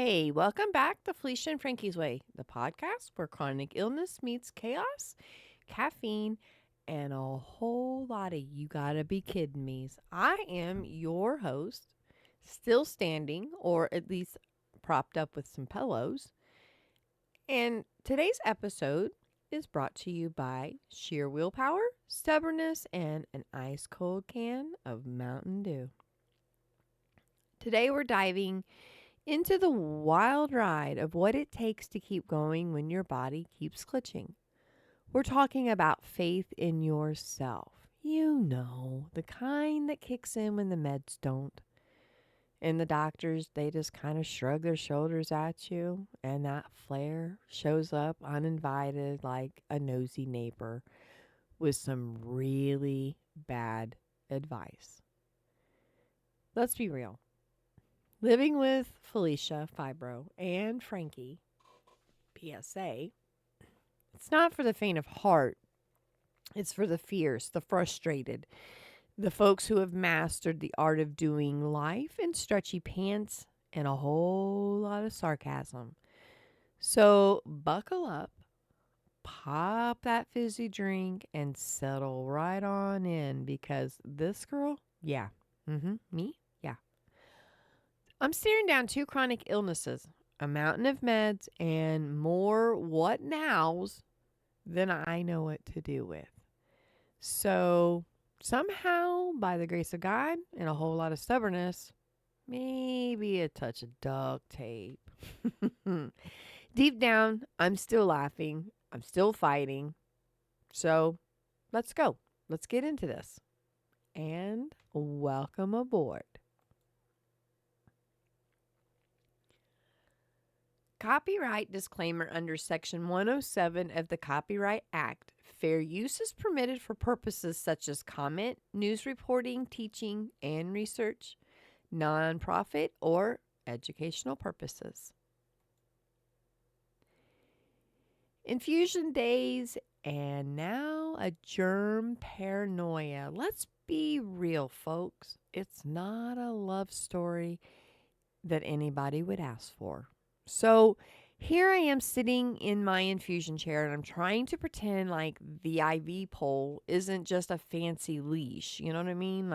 Hey, welcome back to Felicia and Frankie's Way, the podcast where chronic illness meets chaos, caffeine, and a whole lot of you gotta be kidding me's. I am your host, still standing, or at least propped up with some pillows. And today's episode is brought to you by sheer willpower, stubbornness, and an ice cold can of Mountain Dew. Today we're diving into the wild ride of what it takes to keep going when your body keeps glitching. We're talking about faith in yourself. You know, the kind that kicks in when the meds don't. And the doctors, they just kind of shrug their shoulders at you, and that flare shows up uninvited like a nosy neighbor with some really bad advice. Let's be real. Living with Felicia Fibro and Frankie PSA, it's not for the faint of heart. It's for the fierce, the frustrated, the folks who have mastered the art of doing life in stretchy pants and a whole lot of sarcasm. So buckle up, pop that fizzy drink, and settle right on in because this girl, me, yeah. I'm staring down two chronic illnesses, a mountain of meds, and more what nows than I know what to do with. So, somehow, by the grace of God and a whole lot of stubbornness, maybe a touch of duct tape. Deep down, I'm still laughing. I'm still fighting. So, let's go. Let's get into this. And welcome aboard. Copyright disclaimer under Section 107 of the Copyright Act. Fair use is permitted for purposes such as comment, news reporting, teaching, and research, nonprofit, or educational purposes. Infusion days, and now a germ paranoia. Let's be real, folks. It's not a love story that anybody would ask for. So here I am sitting in my infusion chair and I'm trying to pretend like the IV pole isn't just a fancy leash. You know what I mean?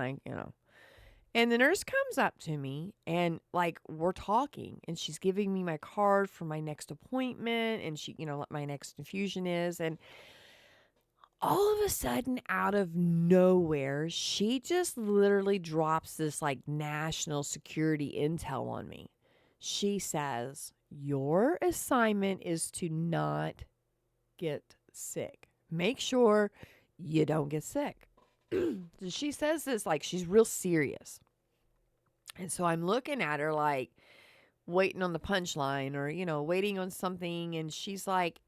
And the nurse comes up to me and like we're talking and she's giving me my card for my next appointment and she, what my next infusion is. And all of a sudden, out of nowhere, she just literally drops this like national security intel on me. She says, your assignment is to not get sick. Make sure you don't get sick. She says this like she's real serious. And so I'm looking at her like waiting on the punchline or, waiting on something. And she's like,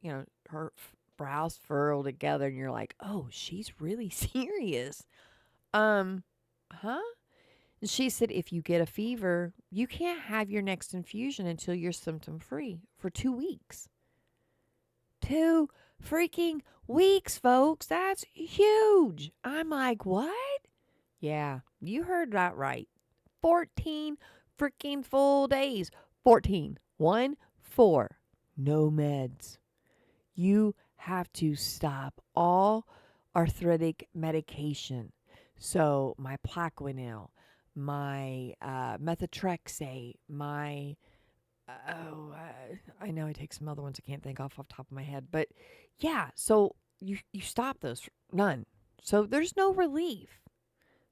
her brows furrowed together. And you're like, oh, she's really serious. Huh? And she said, if you get a fever, you can't have your next infusion until you're symptom free for 2 weeks. 2 freaking weeks, folks. That's huge. I'm like, what? Yeah, you heard that right. 14 freaking full days. 14. 1, 4. No meds. You have to stop all arthritic medication. So my Plaquenil, my methotrexate, my I know I take some other ones I can't think off the top of my head, but yeah, so you stop those, none. So there's no relief.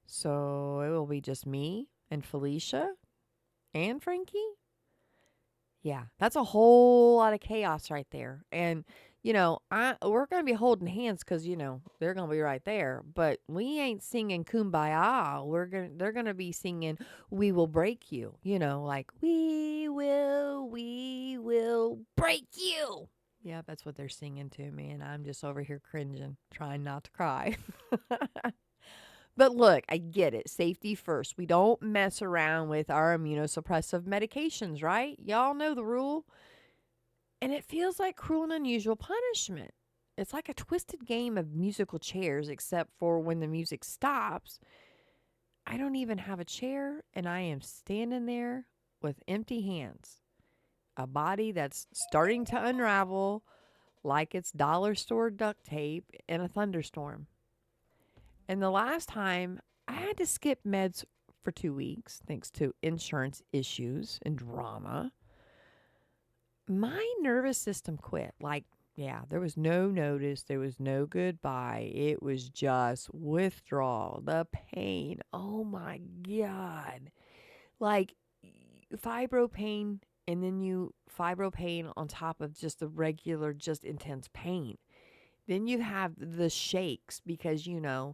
So it will be just me and Felicia and Frankie. Yeah, that's a whole lot of chaos right there. And we're going to be holding hands because they're going to be right there, but we ain't singing kumbaya. They're going to be singing we will break you, like we will break you. Yeah, that's what they're singing to me, and I'm just over here cringing, trying not to cry. But look, I get it. Safety first. We don't mess around with our immunosuppressive medications, right? Y'all know the rule. And it feels like cruel and unusual punishment. It's like a twisted game of musical chairs, except for when the music stops, I don't even have a chair, and I am standing there with empty hands. a body that's starting to unravel like it's dollar store duct tape in a thunderstorm. And the last time I had to skip meds for 2 weeks, thanks to insurance issues and drama, my nervous system quit. Like, yeah, there was no notice, there was no goodbye. It was just withdrawal, the pain. Oh my God. Like, fibro pain, and then you fibro pain on top of just the regular, just intense pain. Then you have the shakes because, you're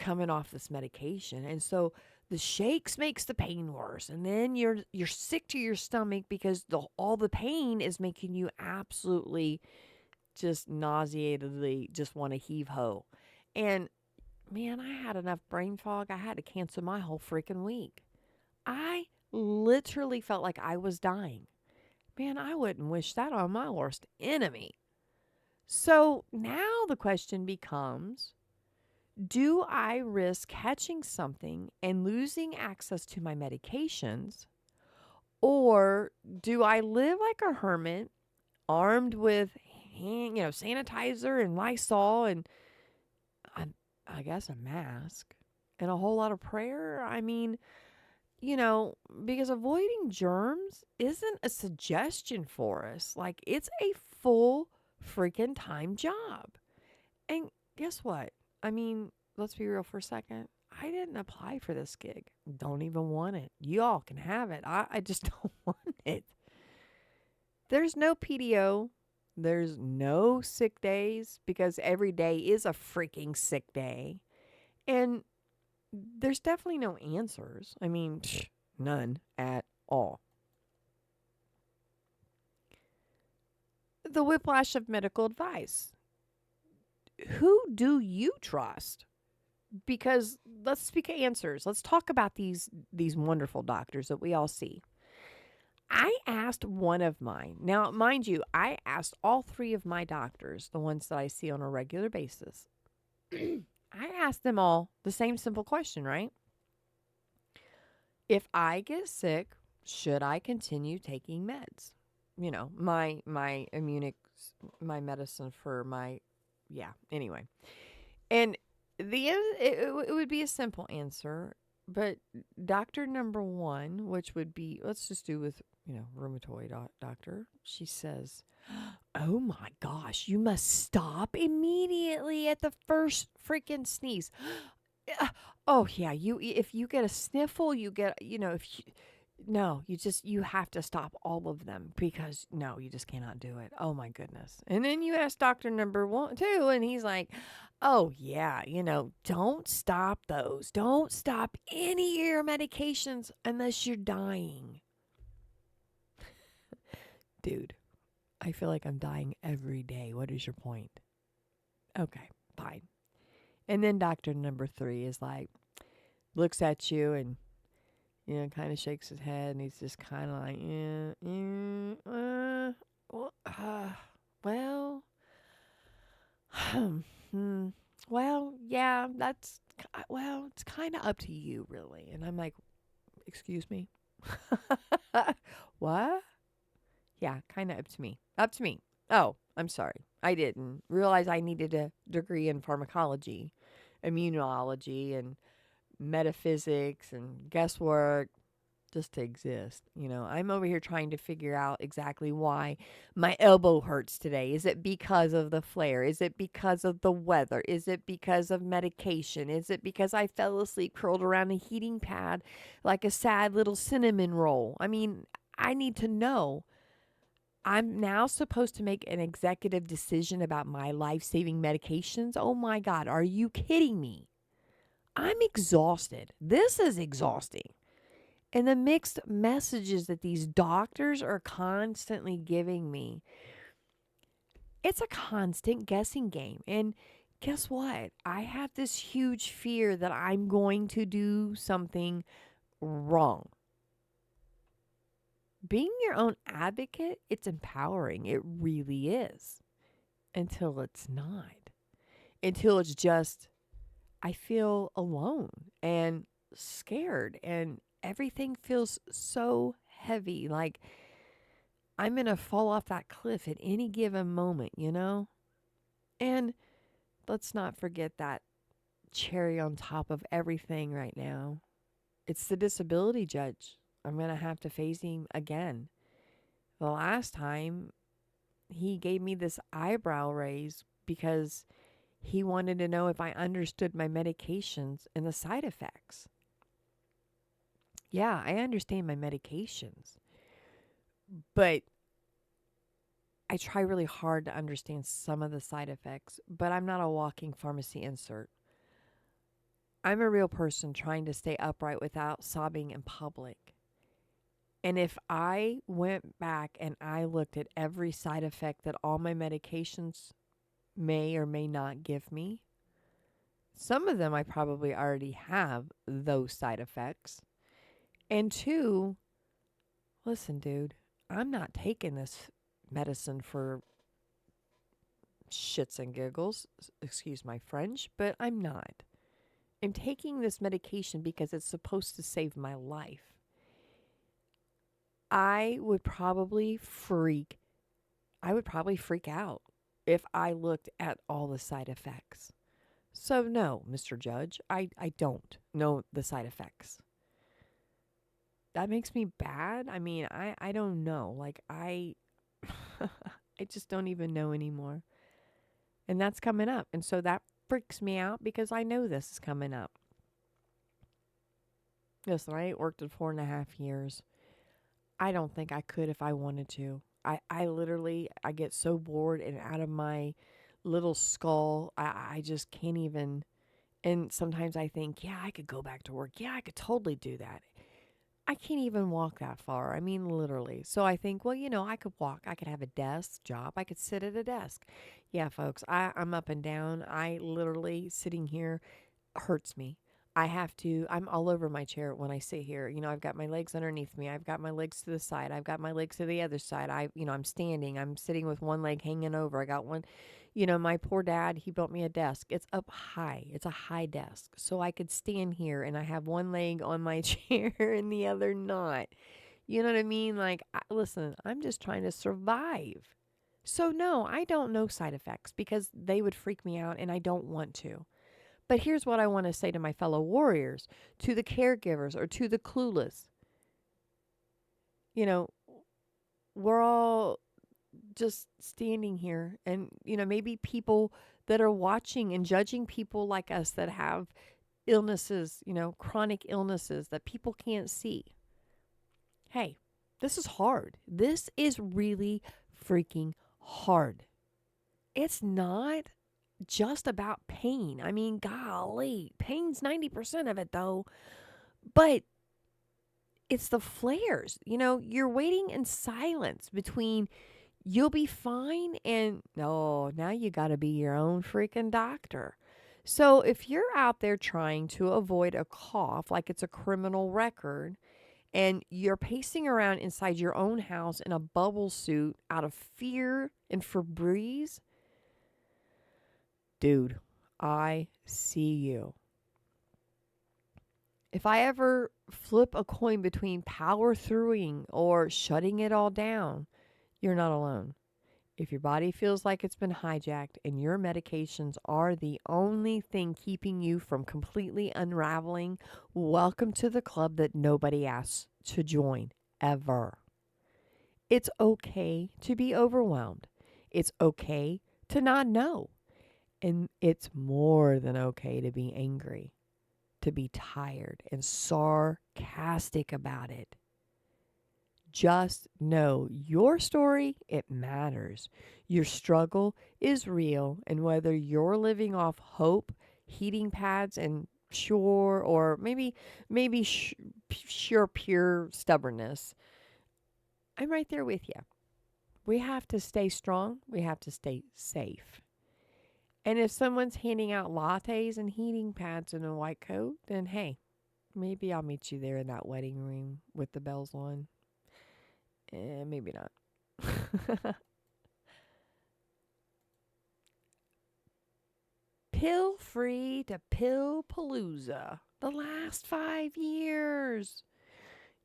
coming off this medication. And so the shakes makes the pain worse. And then you're sick to your stomach because all the pain is making you absolutely just nauseatedly just want to heave ho. And man, I had enough brain fog. I had to cancel my whole freaking week. I literally felt like I was dying. Man, I wouldn't wish that on my worst enemy. So now the question becomes, do I risk catching something and losing access to my medications? Or do I live like a hermit, armed with sanitizer and Lysol and I guess a mask and a whole lot of prayer? I mean, because avoiding germs isn't a suggestion for us. Like, it's a full freaking time job. And guess what? I mean, let's be real for a second. I didn't apply for this gig. Don't even want it. Y'all can have it. I just don't want it. There's no PTO. There's no sick days because every day is a freaking sick day. And there's definitely no answers. I mean, none at all. The whiplash of medical advice. Who do you trust? Because let's speak of answers. Let's talk about these wonderful doctors that we all see. I asked one of mine. Now, mind you, I asked all three of my doctors, the ones that I see on a regular basis. I asked them all the same simple question, right? If I get sick, should I continue taking meds? My my medicine for my, anyway. And it would be a simple answer, but doctor number one, which would be, let's just do with, rheumatoid doctor, she says, oh my gosh, you must stop immediately at the first freaking sneeze. Oh yeah, if you get a sniffle, you get, if you, no, you have to stop all of them because no, you just cannot do it. Oh my goodness. And then you ask doctor number two, and he's like, oh yeah, don't stop those. Don't stop any of your medications unless you're dying. Dude, I feel like I'm dying every day. What is your point? Okay, fine. And then doctor number three is like, looks at you and, kind of shakes his head, and he's just kind of like, well, well, yeah, it's kind of up to you, really. And I'm like, excuse me? What? Yeah, kind of up to me. Up to me. Oh, I'm sorry. I didn't realize I needed a degree in pharmacology, immunology, and metaphysics and guesswork just to exist. I'm over here trying to figure out exactly why my elbow hurts today. Is it because of the flare? Is it because of the weather? Is it because of medication? Is it because I fell asleep curled around a heating pad like a sad little cinnamon roll? I mean, I need to know. I'm now supposed to make an executive decision about my life-saving medications? Oh my God, are you kidding me? I'm exhausted. This is exhausting. And the mixed messages that these doctors are constantly giving me, it's a constant guessing game. And guess what? I have this huge fear that I'm going to do something wrong. Being your own advocate, it's empowering. It really is. Until it's not. Until it's just, I feel alone and scared and everything feels so heavy. Like, I'm going to fall off that cliff at any given moment, you know? And let's not forget that cherry on top of everything right now. It's the disability judge. I'm going to have to face him again. The last time, he gave me this eyebrow raise because he wanted to know if I understood my medications and the side effects. Yeah, I understand my medications, but I try really hard to understand some of the side effects, but I'm not a walking pharmacy insert. I'm a real person trying to stay upright without sobbing in public. And if I went back and I looked at every side effect that all my medications may or may not give me, some of them I probably already have those side effects. And two, listen, dude, I'm not taking this medicine for shits and giggles. Excuse my French, but I'm not. I'm taking this medication because it's supposed to save my life. I would probably freak out if I looked at all the side effects. So no, Mr. Judge, I don't know the side effects. That makes me bad. I mean, I don't know. Like I I just don't even know anymore. And that's coming up. And so that freaks me out because I know this is coming up. Listen, I worked at 4.5 years. I don't think I could if I wanted to. I literally, I get so bored and out of my little skull. I just can't even. And sometimes I think, yeah, I could go back to work. Yeah, I could totally do that. I can't even walk that far. I mean, literally. So I think, well, I could walk. I could have a desk job. I could sit at a desk. Yeah, folks, I'm up and down. I literally, sitting here hurts me. I'm all over my chair when I sit here. I've got my legs underneath me. I've got my legs to the side. I've got my legs to the other side. I'm standing. I'm sitting with one leg hanging over. I got one, my poor dad, he built me a desk. It's up high. It's a high desk. So I could stand here and I have one leg on my chair and the other not. You know what I mean? Like, listen, I'm just trying to survive. So no, I don't know side effects because they would freak me out and I don't want to. But here's what I want to say to my fellow warriors, to the caregivers, or to the clueless. We're all just standing here, and, maybe people that are watching and judging people like us that have illnesses, chronic illnesses that people can't see. Hey, this is hard. This is really freaking hard. It's not just about pain. I mean, golly, pain's 90% of it though. But it's the flares. You're waiting in silence between you'll be fine and no, now you got to be your own freaking doctor. So if you're out there trying to avoid a cough like it's a criminal record and you're pacing around inside your own house in a bubble suit out of fear and Febreze, dude, I see you. If I ever flip a coin between power throughing or shutting it all down, you're not alone. If your body feels like it's been hijacked and your medications are the only thing keeping you from completely unraveling, welcome to the club that nobody asks to join, ever. It's okay to be overwhelmed. It's okay to not know. And it's more than okay to be angry, to be tired and sarcastic about it. Just know your story, it matters. Your struggle is real, and whether you're living off hope, heating pads, and sure, or maybe sure pure stubbornness, I'm right there with you. We have to stay strong. We have to stay safe. And if someone's handing out lattes and heating pads in a white coat, then hey, maybe I'll meet you there in that wedding room with the bells on. Maybe not. Pill free to pill palooza. The last 5 years.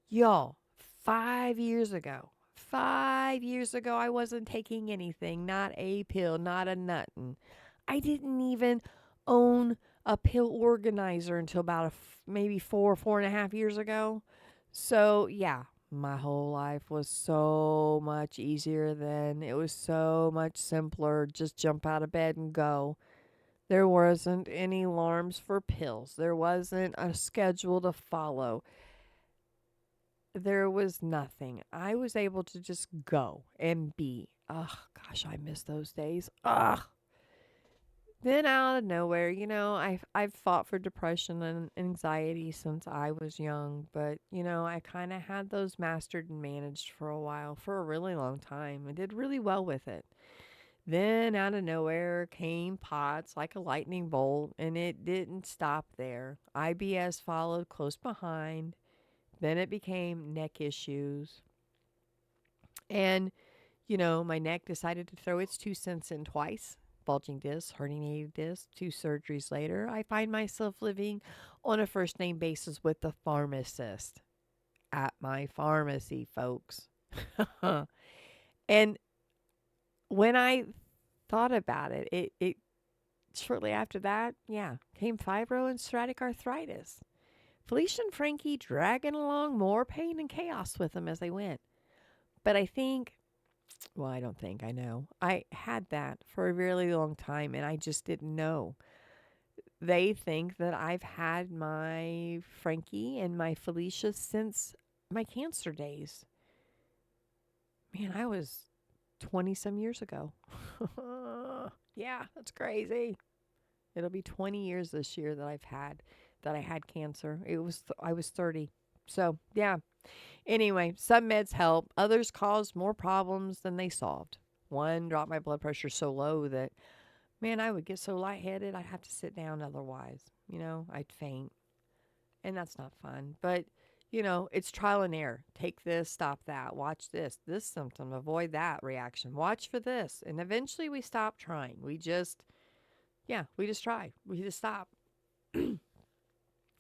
Y'all, 5 years ago, 5 years ago, I wasn't taking anything, not a pill, not a nothing. I didn't even own a pill organizer until about maybe 4.5 years ago. So, yeah, my whole life was so much easier then. It was so much simpler. Just jump out of bed and go. There wasn't any alarms for pills. There wasn't a schedule to follow. There was nothing. I was able to just go and be. Ugh, gosh, I miss those days. Ugh. Then out of nowhere, I've fought for depression and anxiety since I was young, but I kind of had those mastered and managed for a while, for a really long time. I did really well with it. Then out of nowhere came POTS like a lightning bolt, and it didn't stop there. IBS followed close behind. Then it became neck issues. And, my neck decided to throw its 2 cents in twice. Bulging disc, herniated disc, 2 surgeries later, I find myself living on a first name basis with the pharmacist at my pharmacy, folks. And when I thought about it, it shortly after that, yeah, came fibro and psoriatic arthritis. Felicia and Frankie dragging along more pain and chaos with them as they went. But I think, well, I don't think, I know. I had that for a really long time and I just didn't know. They think that I've had my Frankie and my Felicia since my cancer days. Man, I was 20 some years ago. Yeah, that's crazy. It'll be 20 years this year that I had cancer. I was 30. So, yeah. Anyway, some meds help. Others caused more problems than they solved. One dropped my blood pressure so low that, man, I would get so lightheaded I'd have to sit down otherwise. I'd faint. And that's not fun. But, it's trial and error. Take this, stop that, watch this symptom, avoid that reaction, watch for this. And eventually we stop trying. We just try. We just stop.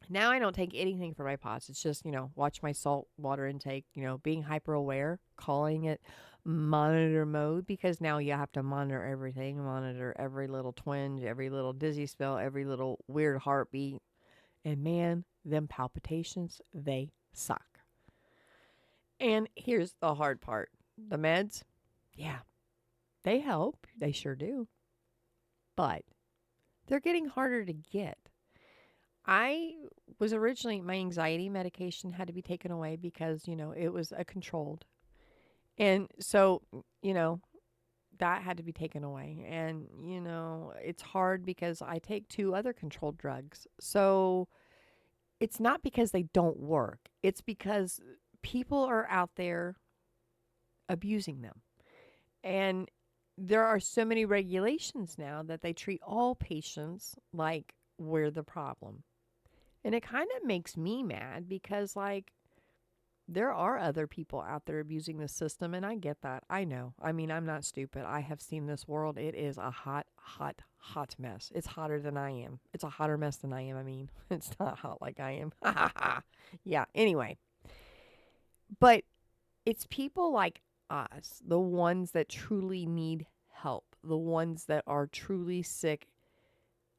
Now I don't take anything for my POTS. It's just, watch my salt water intake, being hyper aware, calling it monitor mode, because now you have to monitor everything, monitor every little twinge, every little dizzy spell, every little weird heartbeat. And man, them palpitations, they suck. And here's the hard part. The meds, yeah, they help. They sure do. But they're getting harder to get. I was originally, my anxiety medication had to be taken away because, it was a controlled. And so, that had to be taken away. And, it's hard because I take 2 other controlled drugs. So it's not because they don't work. It's because people are out there abusing them. And there are so many regulations now that they treat all patients like we're the problem. And it kind of makes me mad because, there are other people out there abusing the system, and I get that. I know. I mean, I'm not stupid. I have seen this world. It is a hot, hot, hot mess. It's hotter than I am. It's a hotter mess than I am. I mean, it's not hot like I am. Yeah, anyway. But it's people like us, the ones that truly need help, the ones that are truly sick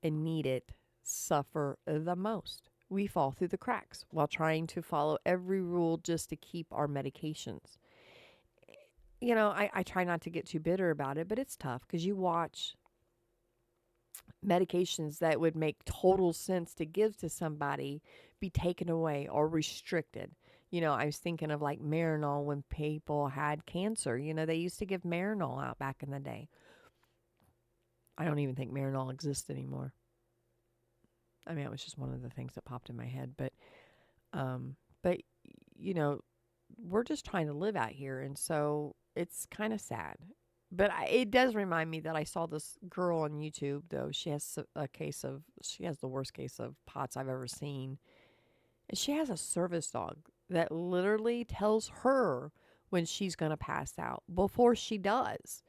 and need it, suffer the most. We fall through the cracks while trying to follow every rule just to keep our medications. I try not to get too bitter about it, but it's tough because you watch medications that would make total sense to give to somebody be taken away or restricted. I was thinking of like Marinol when people had cancer. They used to give Marinol out back in the day. I don't even think Marinol exists anymore. I mean, it was just one of the things that popped in my head. But we're just trying to live out here. And so it's kind of sad. But it does remind me that I saw this girl on YouTube, though. She has the worst case of POTS I've ever seen. And she has a service dog that literally tells her when she's going to pass out before she does.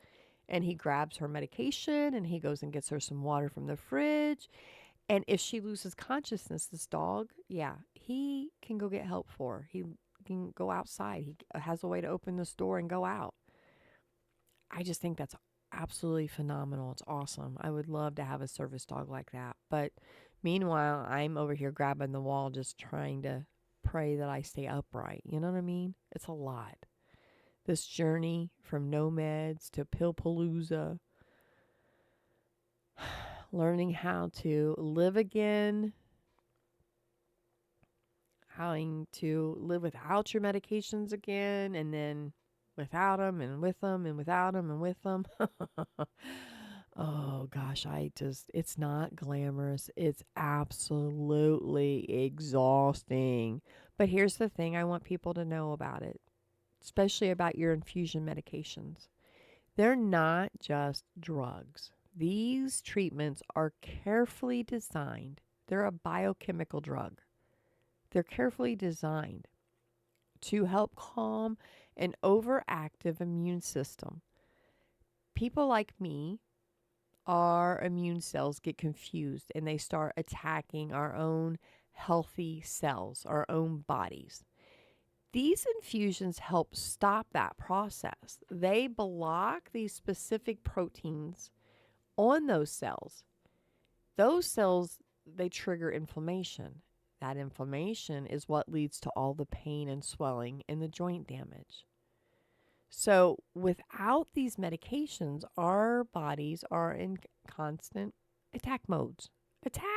And he grabs her medication and he goes and gets her some water from the fridge. And if she loses consciousness, this dog, yeah, he can go get help for her. He he can go outside. He has a way to open this door and go out. I just think that's absolutely phenomenal. It's awesome. I would love to have a service dog like that. But meanwhile, I'm over here grabbing the wall, just trying to pray that I stay upright. You know what I mean? It's a lot. This journey from no meds to Pillpalooza, learning how to live again, how to live without your medications again, and then without them and with them and without them and with them. Oh gosh, it's not glamorous. It's absolutely exhausting. But here's the thing I want people to know about it, especially about your infusion medications. They're not just drugs. These treatments are carefully designed. They're a biochemical drug. They're carefully designed to help calm an overactive immune system. People like me, our immune cells get confused and they start attacking our own healthy cells, our own bodies. These infusions help stop that process. They block these specific proteins on those cells. Those cells, they trigger inflammation. That inflammation is what leads to all the pain and swelling and the joint damage. So without these medications, our bodies are in constant attack modes. Attack!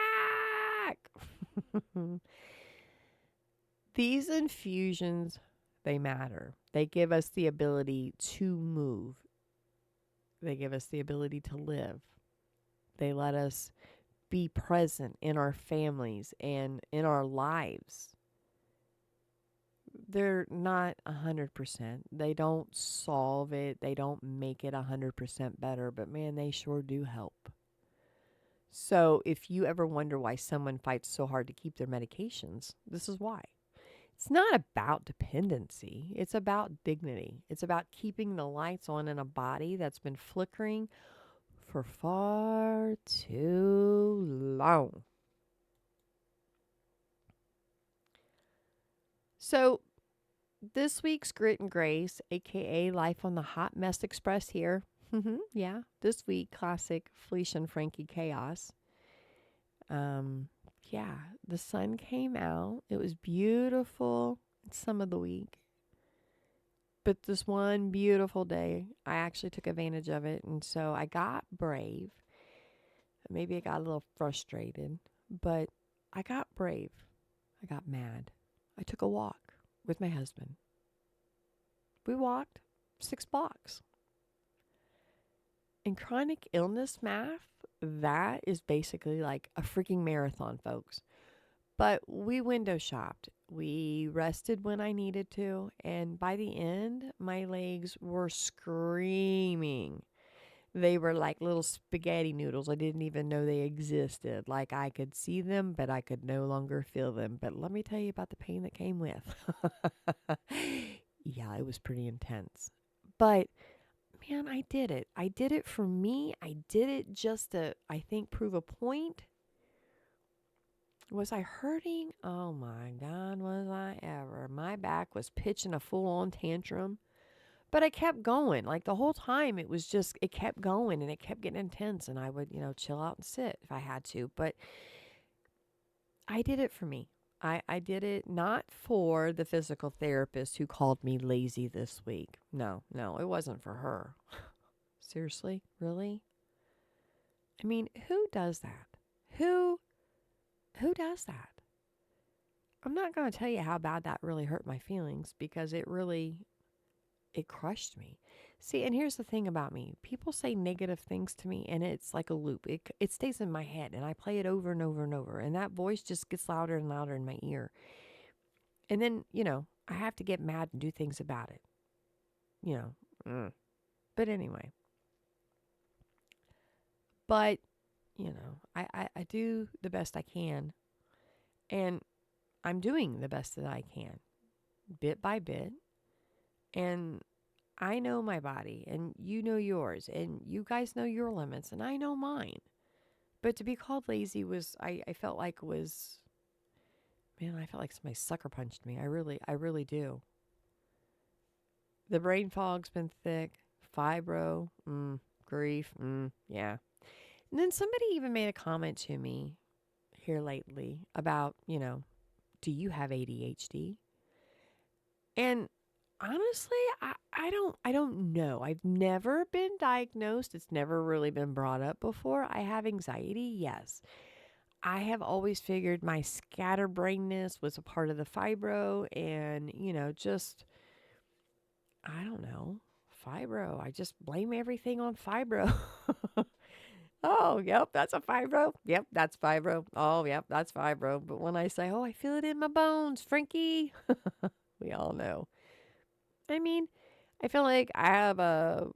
These infusions, they matter. They give us the ability to move. They give us the ability to live. They let us be present in our families and in our lives. They're not 100%. They don't solve it. They don't make it 100% better, but man, they sure do help. So if you ever wonder why someone fights so hard to keep their medications, this is why. It's not about dependency. It's about dignity. It's about keeping the lights on in a body that's been flickering for far too long. So this week's Grit and Grace, aka Life on the Hot Mess Express here. Yeah, this week, classic Felicia Frankie chaos. Yeah, the sun came out. It was beautiful some of the week. But this one beautiful day, I actually took advantage of it. And so I got brave. Maybe I got a little frustrated, but I got brave. I got mad. I took a walk with my husband. We walked 6 blocks. In chronic illness math, that is basically like a freaking marathon, folks. But we window shopped. We rested when I needed to. And by the end, my legs were screaming. They were like little spaghetti noodles. I didn't even know they existed. Like I could see them, but I could no longer feel them. But let me tell you about the pain that came with. Yeah, it was pretty intense. But man, I did it. I did it for me. I did it just to, I think, prove a point. Was I hurting? Oh my God, was I ever. My back was pitching a full-on tantrum. But I kept going. Like the whole time, it was just, it kept going and it kept getting intense. And I would, chill out and sit if I had to. But I did it for me. I did it not for the physical therapist who called me lazy this week. No, it wasn't for her. Seriously? Really? I mean, who does that? Who does that? I'm not going to tell you how bad that really hurt my feelings because it crushed me. See, and here's the thing about me. People say negative things to me and it's like a loop. It stays in my head and I play it over and over and over. And that voice just gets louder and louder in my ear. And then, I have to get mad and do things about it. But anyway. But, I do the best I can. And I'm doing the best that I can, bit by bit. And I know my body, and you know yours, and you guys know your limits, and I know mine. But to be called lazy I felt like was Man, I feel like somebody sucker punched me. I really do. The brain fog's been thick. Fibro, grief, yeah. And then somebody even made a comment to me here lately about, do you have ADHD? And honestly, I don't know. I've never been diagnosed. It's never really been brought up before. I have anxiety, yes. I have always figured my scatterbrainness was a part of the fibro and, just I don't know, fibro. I just blame everything on fibro. Oh, yep, that's a fibro. Yep, that's fibro. Oh, yep, that's fibro. But when I say, oh, I feel it in my bones, Frankie, we all know. I mean, I feel like I have a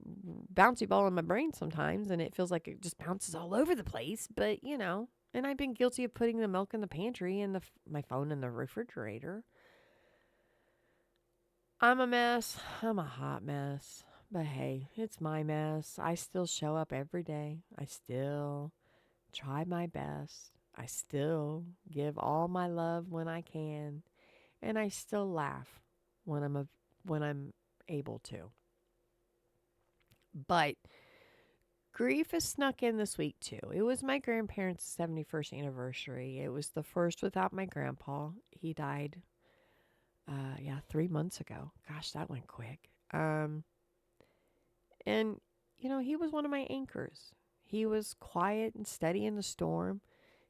bouncy ball in my brain sometimes, and it feels like it just bounces all over the place. But, and I've been guilty of putting the milk in the pantry and my phone in the refrigerator. I'm a mess. I'm a hot mess. But hey, it's my mess. I still show up every day. I still try my best. I still give all my love when I can, and I still laugh when I'm able to. But grief has snuck in this week too. It was my grandparents' 71st anniversary. It was the first without my grandpa. He died 3 months ago. Gosh, that went quick. And he was one of my anchors. He was quiet and steady in the storm.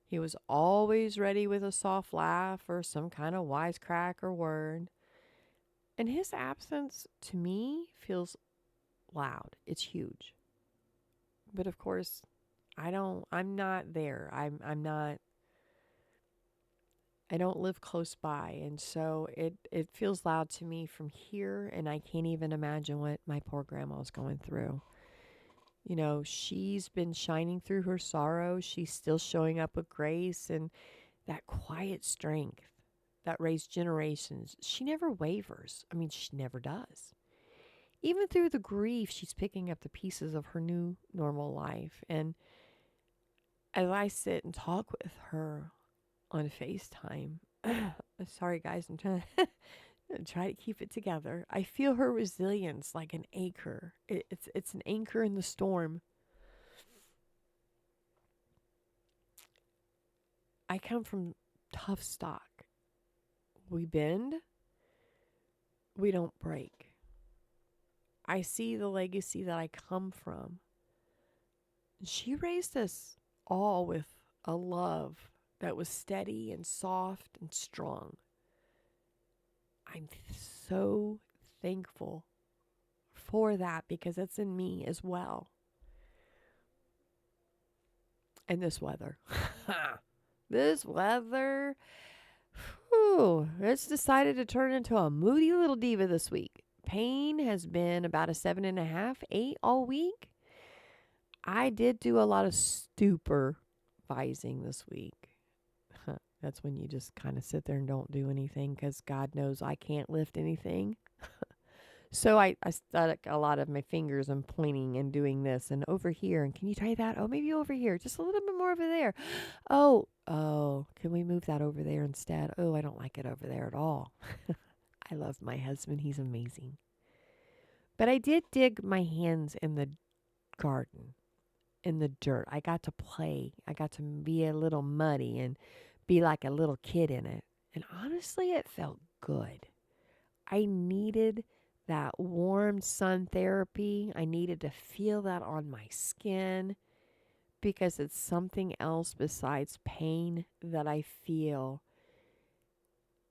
He was always ready with a soft laugh or some kind of wisecrack or word. And his absence to me feels loud. It's huge. But of course, I'm not there. I don't live close by. And so it feels loud to me from here. And I can't even imagine what my poor grandma was going through. She's been shining through her sorrow. She's still showing up with grace and that quiet strength that raised generations. She never wavers. I mean, she never does. Even through the grief, she's picking up the pieces of her new normal life. And as I sit and talk with her on FaceTime, sorry guys, I'm trying to try to keep it together. I feel her resilience like an anchor. It's an anchor in the storm. I come from tough stock. We bend, we don't break. I see the legacy that I come from. She raised us all with a love that was steady and soft and strong. I'm so thankful for that because it's in me as well. And this weather. This weather. It's decided to turn into a moody little diva this week. Pain has been about a 7.5, 8 all week. I did do a lot of supervising this week. That's when you just kind of sit there and don't do anything because God knows I can't lift anything. So I stuck a lot of my fingers and pointing and doing this and over here. And can you try that? Oh, maybe over here. Just a little bit more over there. Oh, can we move that over there instead? Oh, I don't like it over there at all. I love my husband. He's amazing. But I did dig my hands in the garden, in the dirt. I got to play. I got to be a little muddy and be like a little kid in it. And honestly, it felt good. I needed that warm sun therapy. I needed to feel that on my skin because it's something else besides pain that I feel.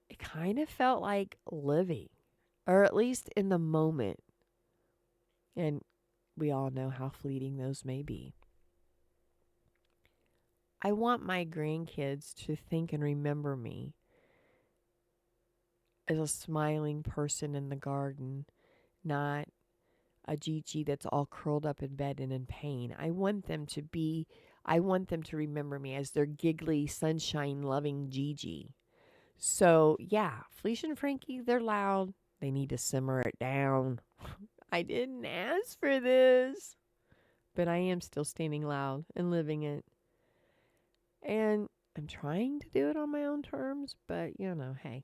It kind of felt like living, or at least in the moment. And we all know how fleeting those may be. I want my grandkids to think and remember me as a smiling person in the garden, not a Gigi that's all curled up in bed and in pain. I want them to remember me as their giggly, sunshine-loving Gigi. So, yeah, Felicia and Frankie, they're loud. They need to simmer it down. I didn't ask for this. But I am still standing loud and living it. And I'm trying to do it on my own terms, but hey,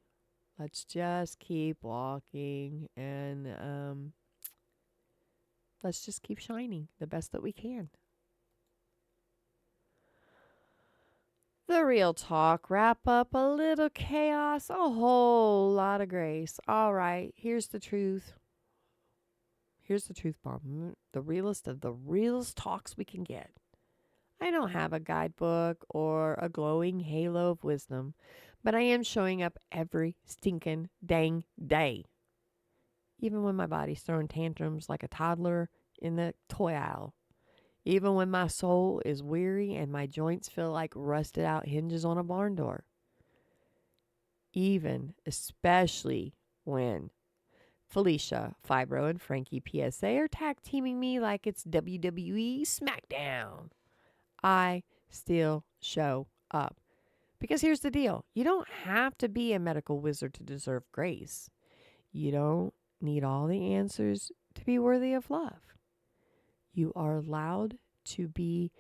let's just keep walking and let's just keep shining the best that we can. The real talk, wrap up a little chaos, a whole lot of grace. All right, here's the truth. Here's the truth bomb. The realest of the realest talks we can get. I don't have a guidebook or a glowing halo of wisdom, but I am showing up every stinking dang day. Even when my body's throwing tantrums like a toddler in the toy aisle. Even when my soul is weary and my joints feel like rusted out hinges on a barn door. Even, especially when Felicia, Fibro, and Frankie PSA are tag teaming me like it's WWE SmackDown. I still show up. Because here's the deal. You don't have to be a medical wizard to deserve grace. You don't need all the answers to be worthy of love. You are allowed to be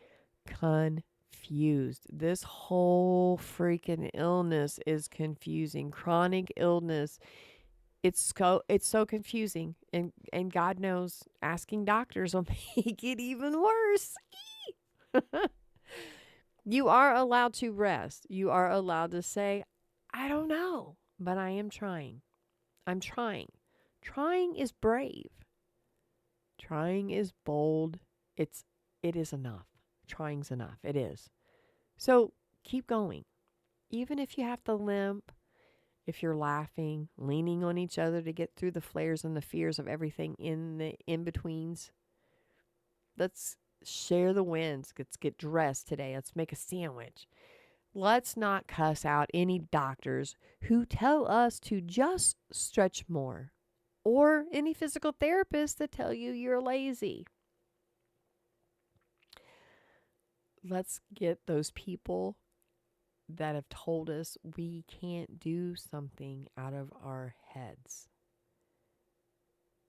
confused. This whole freaking illness is confusing. Chronic illness, it's so confusing. And God knows asking doctors will make it even worse. You are allowed to rest. You are allowed to say, I don't know, but I am trying. I'm trying. Trying is brave. Trying is bold. It is enough. Trying's enough. It is. So keep going. Even if you have to limp, if you're laughing, leaning on each other to get through the flares and the fears of everything in the in-betweens. Let's share the wins. Let's get dressed today. Let's make a sandwich. Let's not cuss out any doctors who tell us to just stretch more, or any physical therapists that tell you you're lazy. Let's get those people that have told us we can't do something out of our heads.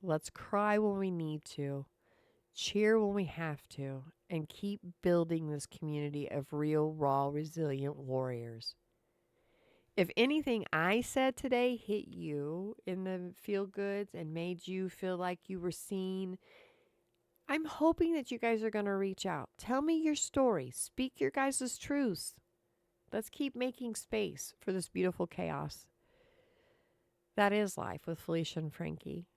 Let's cry when we need to, cheer when we have to, and keep building this community of real, raw, resilient warriors. If anything I said today hit you in the feel goods and made you feel like you were seen, I'm hoping that you guys are going to reach out. Tell me your story. Speak your guys' truths. Let's keep making space for this beautiful chaos that is life with Felicia and Frankie.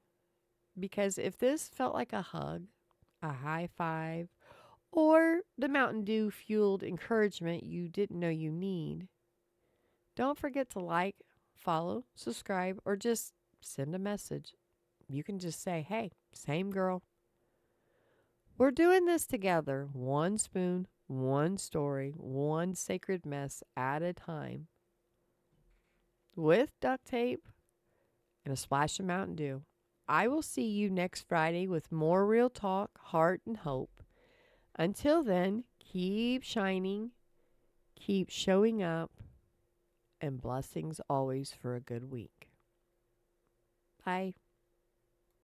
Because if this felt like a hug, a high five, or the Mountain Dew fueled encouragement you didn't know you need, don't forget to like, follow, subscribe, or just send a message. You can just say, hey, same girl. We're doing this together, one spoon, one story, one sacred mess at a time, with duct tape and a splash of Mountain Dew. I will see you next Friday with more real talk, heart, and hope. Until then, keep shining, keep showing up, and blessings always for a good week. Bye.